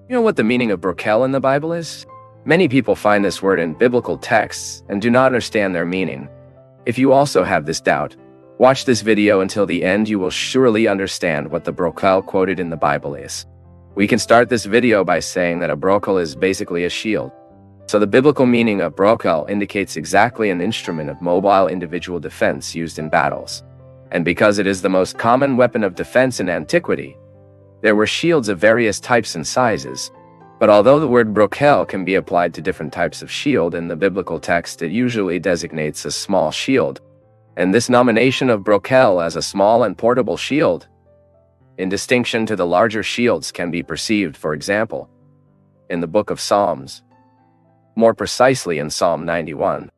You know what the meaning of brokel in the Bible is? Many people find this word in biblical texts and do not understand their meaning. If you also have this doubt, watch this video until the end. You will surely understand what the brokel quoted in the Bible is. We can start this video by saying that a brokel is basically a shield. So the biblical meaning of brokel indicates exactly an instrument of mobile individual defense used in battles. And because it is the most common weapon of defense in antiquity, there were shields of various types and sizes. But although the word brokel can be applied to different types of shield in the biblical text, it usually designates a small shield. And this nomination of brokel as a small and portable shield, in distinction to the larger shields, can be perceived, for example, in the book of Psalms, more precisely in Psalm 91.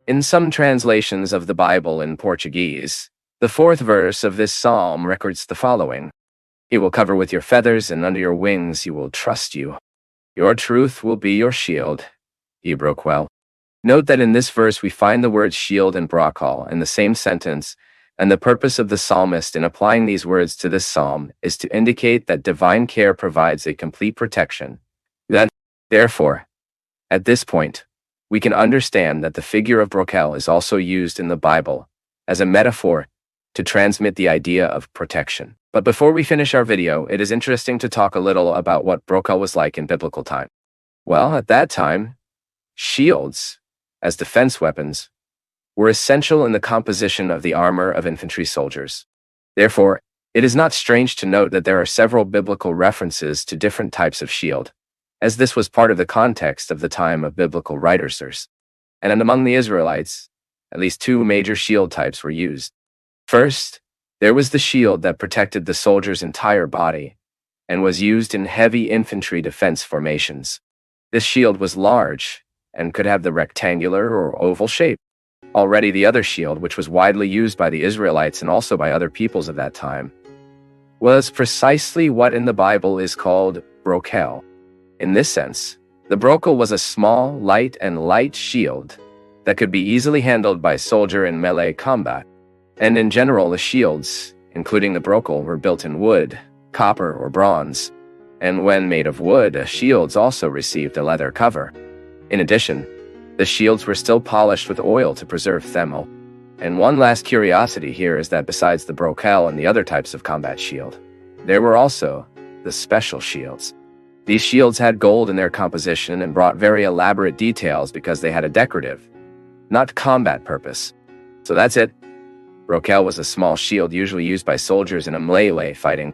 In some translations of the Bible in Portuguese, the fourth verse of this psalm records the following: "He will cover with your feathers, and under your wings he will trust you. Your truth will be your shield, ye brokel." Note that in this verse we find the words shield and brokel in the same sentence, and the purpose of the psalmist in applying these words to this psalm is to indicate that divine care provides a complete protection. Therefore, at this point, we can understand that the figure of brokel is also used in the Bible as a metaphor to transmit the idea of protection. But before we finish our video, it is interesting to talk a little about what brokel was like in biblical time. Well, at that time, shields, as defense weapons, were essential in the composition of the armor of infantry soldiers. Therefore, it is not strange to note that there are several biblical references to different types of shield, as this was part of the context of the time of biblical writers. And among the Israelites, at least two major shield types were used. First, there was the shield that protected the soldier's entire body and was used in heavy infantry defense formations. This shield was large and could have the rectangular or oval shape. Already the other shield, which was widely used by the Israelites and also by other peoples of that time, was precisely what in the Bible is called brokel. In this sense, the brokel was a small, light shield that could be easily handled by a soldier in melee combat. And in general, the shields, including the brokel, were built in wood, copper, or bronze. And when made of wood, shields also received a leather cover. In addition, the shields were still polished with oil to preserve thermal. And one last curiosity here is that besides the brokel and the other types of combat shield, there were also the special shields. These shields had gold in their composition and brought very elaborate details because they had a decorative, not combat purpose. So that's it. Brokel was a small shield usually used by soldiers in a melee fighting.